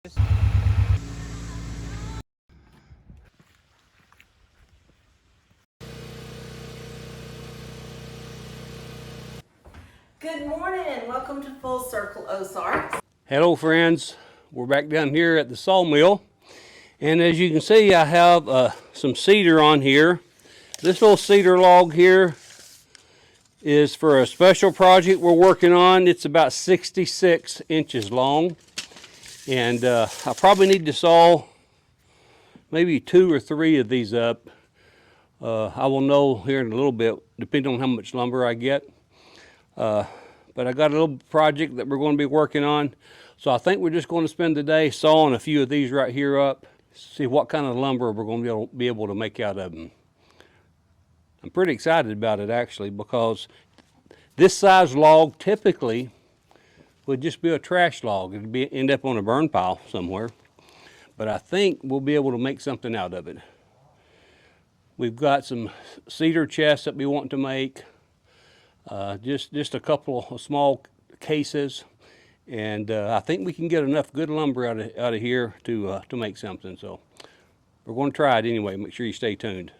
Good morning and welcome to Full Circle Ozarks. Hello friends, we're back down here at the sawmill, and as you can see I have some cedar on here. This little cedar log here is for a special project we're working on. It's about 66 inches long, and I probably need to saw maybe 2 or 3 of these up. I will know here in a little bit, depending on how much lumber I get. But I got a little project that we're going to be working on. So I think we're just going to spend the day sawing a few of these right here up, see what kind of lumber we're going to be able to make out of them. I'm pretty excited about it actually, because this size log typically would just be a trash log. It'd end up on a burn pile somewhere. But I think we'll be able to make something out of it. We've got some cedar chests that we want to make. Just a couple of small cases, and I think we can get enough good lumber out of here to make something. So we're going to try it anyway. Make sure you stay tuned.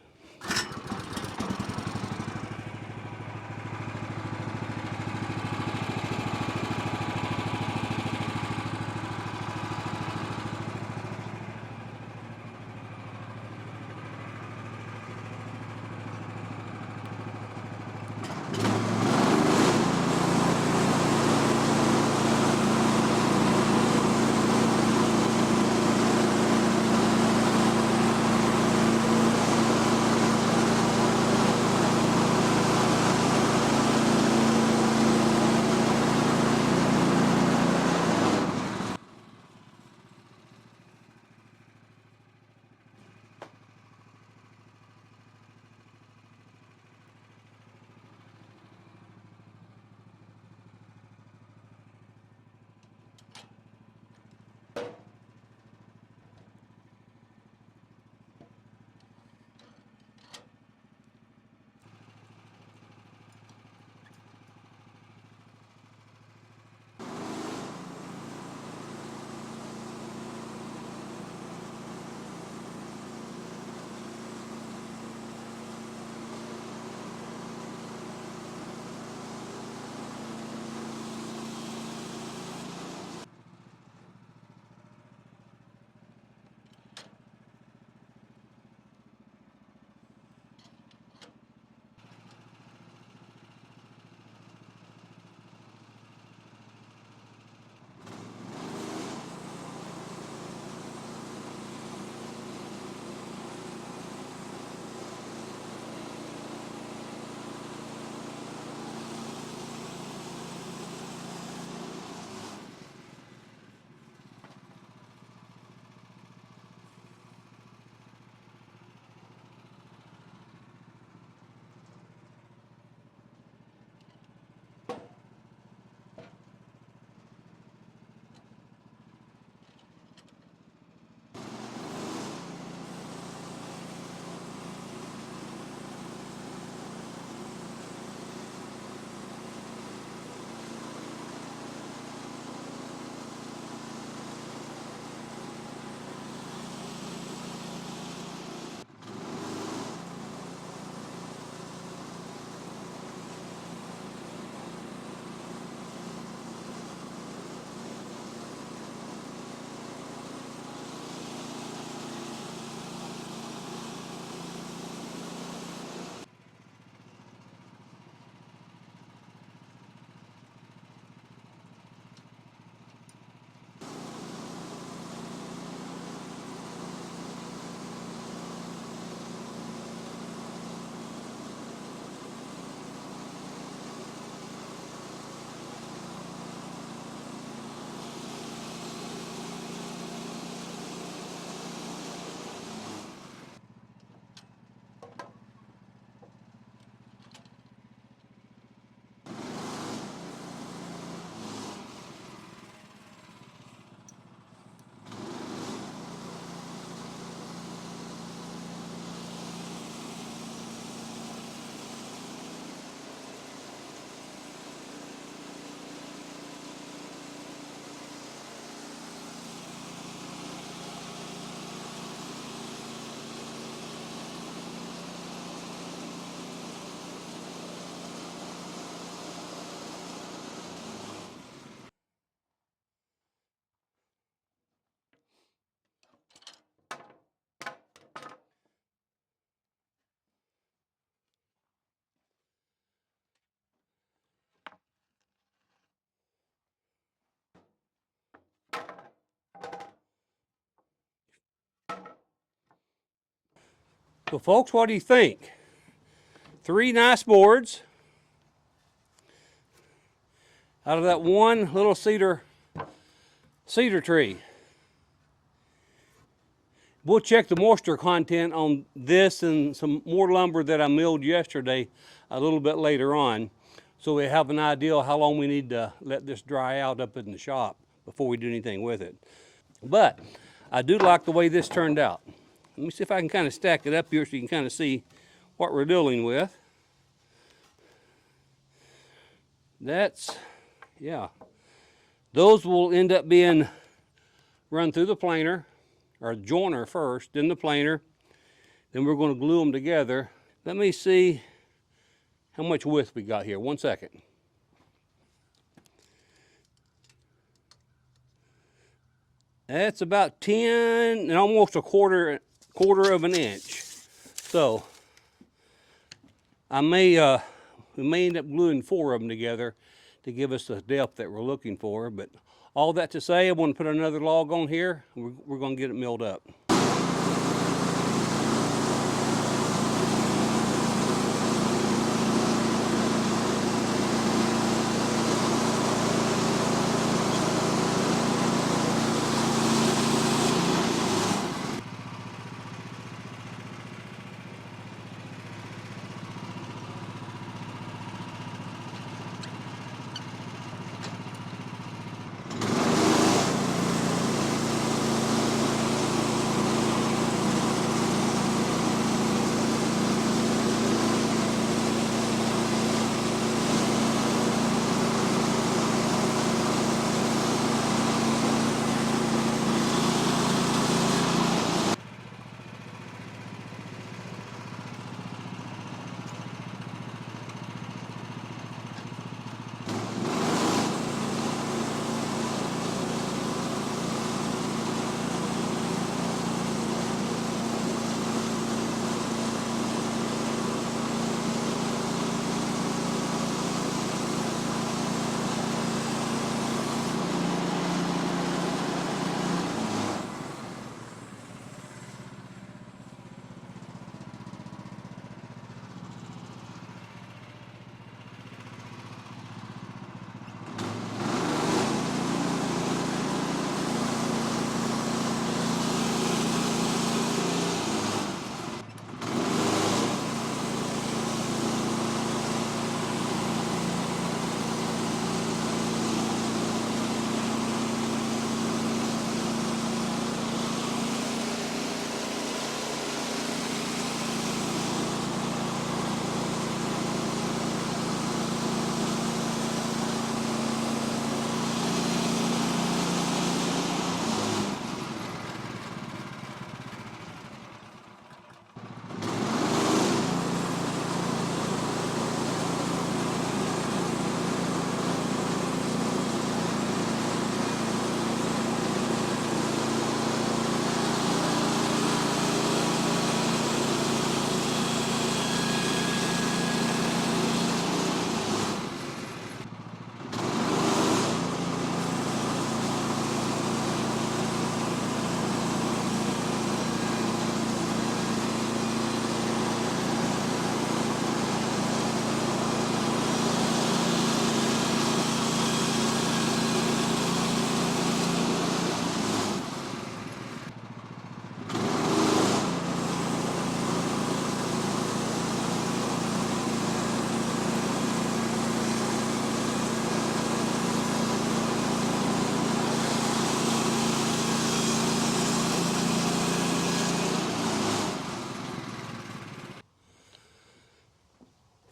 So folks, what do you think? 3 nice boards out of that one little cedar tree. We'll check the moisture content on this and some more lumber that I milled yesterday a little bit later on, so we have an idea how long we need to let this dry out up in the shop before we do anything with it. But I do like the way this turned out. Let me see if I can kind of stack it up here so you can kind of see what we're dealing with. That's, yeah. Those will end up being run through the planer, or joiner first, then the planer. Then we're going to glue them together. Let me see how much width we got here. 1 second. That's about 10 and almost a quarter of an inch. So we may end up gluing 4 of them together to give us the depth that we're looking for. But all that to say, I want to put another log on here. We're going to get it milled up.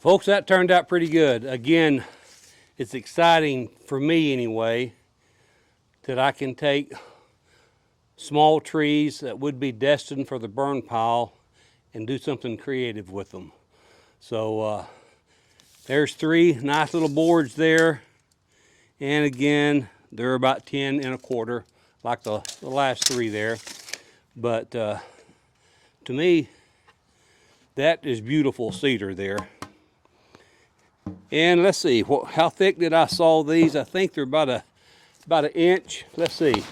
Folks, that turned out pretty good. Again, it's exciting for me anyway that I can take small trees that would be destined for the burn pile and do something creative with them. So there's 3 nice little boards there, and again they're about 10 1/4 like the last 3 there. But to me, that is beautiful cedar there. And let's see, how thick did I saw these? I think they're about an inch. Let's see.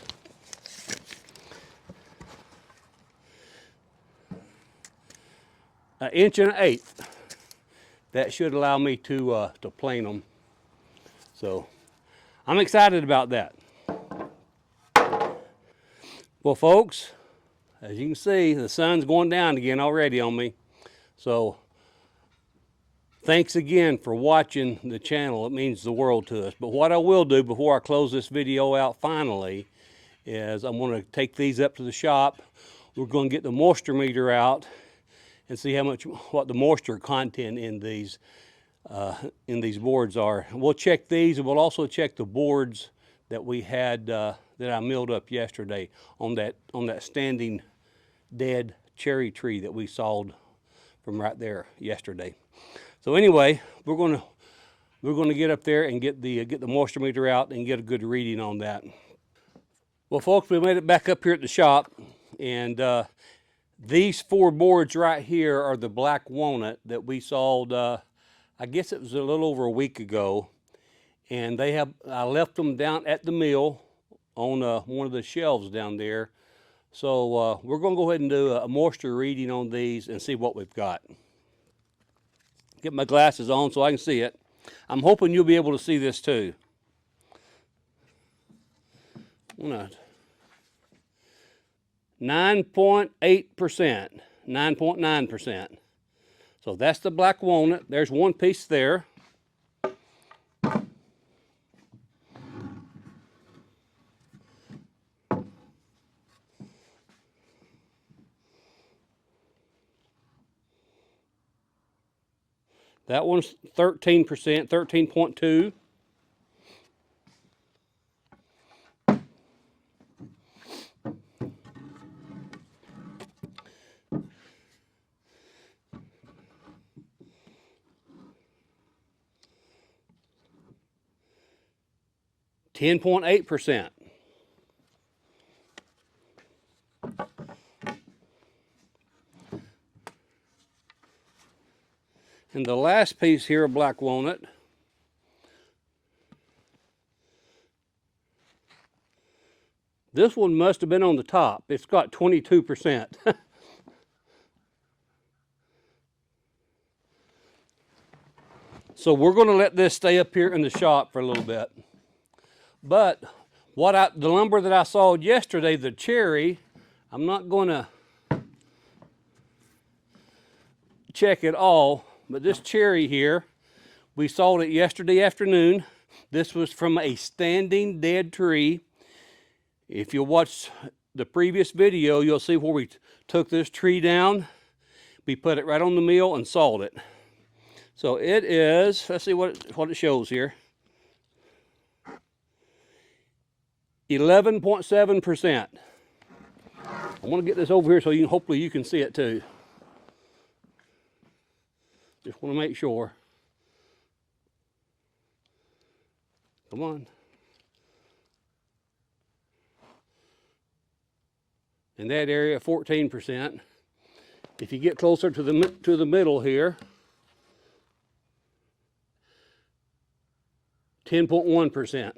1 1/8. That should allow me to plane them. So I'm excited about that. Well, folks, as you can see, the sun's going down again already on me. So thanks again for watching the channel. It means the world to us. But what I will do before I close this video out finally is I'm going to take these up to the shop. We're going to get the moisture meter out and see what the moisture content in these boards are. We'll check these, and we'll also check the boards that we had that I milled up yesterday on that standing dead cherry tree that we sawed from right there yesterday. So anyway, we're going to get up there and get the moisture meter out and get a good reading on that. Well, folks, we made it back up here at the shop, and these 4 boards right here are the black walnut that we sawed. I guess it was a little over a week ago, and I left them down at the mill on one of the shelves down there. So we're going to go ahead and do a moisture reading on these and see what we've got. Get my glasses on so I can see it. I'm hoping you'll be able to see this too. 9.8%, 9.9%. So that's the black walnut. There's one piece there. That one's 13%, 13.2. .8%. And the last piece here of black walnut, this one must have been on the top. It's got 22%. So we're going to let this stay up here in the shop for a little bit. But the lumber that I sawed yesterday, the cherry, I'm not going to check it all, but this cherry here, we sawed it yesterday afternoon. This was from a standing dead tree. If you watch the previous video, you'll see where we took this tree down. We put it right on the mill and sawed it. So it is, let's see what it shows here. 11.7%. I want to get this over here so hopefully you can see it too. Just want to make sure. Come on. In that area, 14%. If you get closer to the middle here, 10.1%.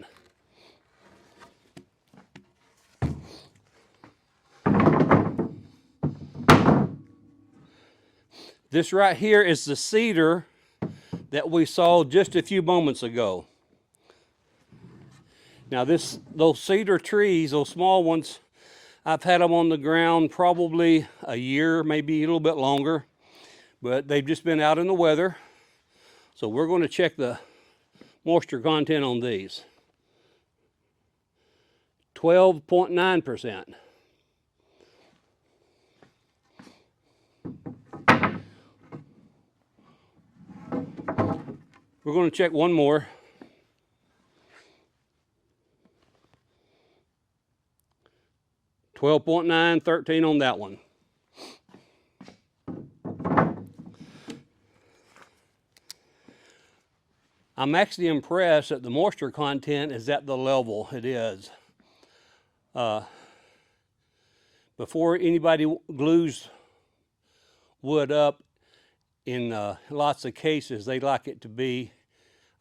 This right here is the cedar that we saw just a few moments ago. Now those cedar trees, those small ones, I've had them on the ground probably a year, maybe a little bit longer, but they've just been out in the weather. So we're going to check the moisture content on these. 12.9%. We're going to check one more. 12.9, 13 on that one. I'm actually impressed that the moisture content is at the level it is. Before anybody glues wood up, in lots of cases, they like it to be,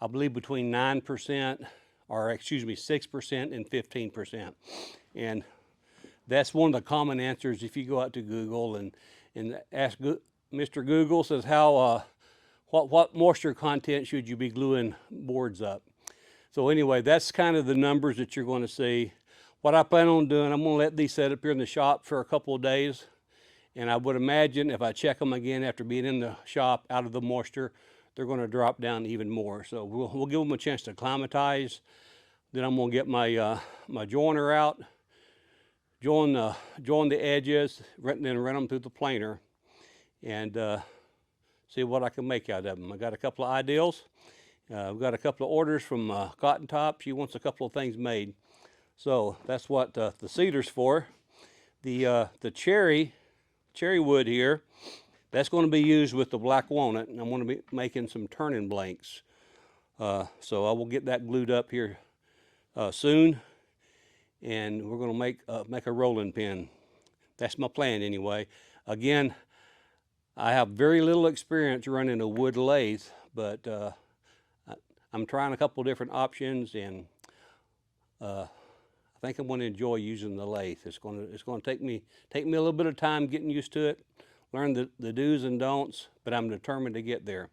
I believe, between 9%, or excuse me, 6% and 15%. And that's one of the common answers if you go out to Google and ask Mr. Google says what moisture content should you be gluing boards up. So anyway, that's kind of the numbers that you're going to see. What I plan on doing, I'm going to let these set up here in the shop for a couple of days. And I would imagine if I check them again after being in the shop out of the moisture, they're going to drop down even more. So we'll give them a chance to acclimatize. Then I'm going to get my my joiner out, join the edges, then run them through the planer, and see what I can make out of them. I got a couple of ideals. We've got a couple of orders from Cotton Top. She wants a couple of things made. So that's what the cedar's for. The cherry wood here, that's going to be used with the black walnut, and I'm going to be making some turning blanks. So I will get that glued up here soon, and we're going to make a rolling pin. That's my plan anyway. Again, I have very little experience running a wood lathe, but I'm trying a couple different options, and I think I'm going to enjoy using the lathe. It's going to take me a little bit of time getting used to it, learn the do's and don'ts, but I'm determined to get there.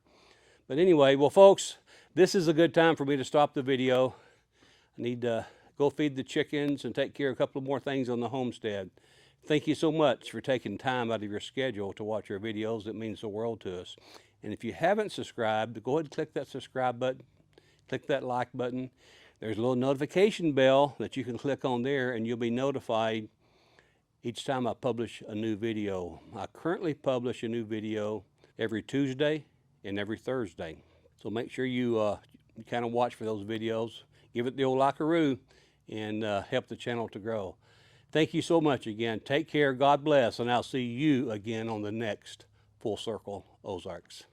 But anyway, well, folks, this is a good time for me to stop the video. I need to go feed the chickens and take care of a couple more things on the homestead. Thank you so much for taking time out of your schedule to watch our videos. It means the world to us. And if you haven't subscribed, go ahead and click that subscribe button, click that like button. There's a little notification bell that you can click on there, and you'll be notified each time I publish a new video. I currently publish a new video every Tuesday and every Thursday. So make sure you kind of watch for those videos. Give it the old lockaroo and help the channel to grow. Thank you so much again. Take care. God bless. And I'll see you again on the next Full Circle Ozarks.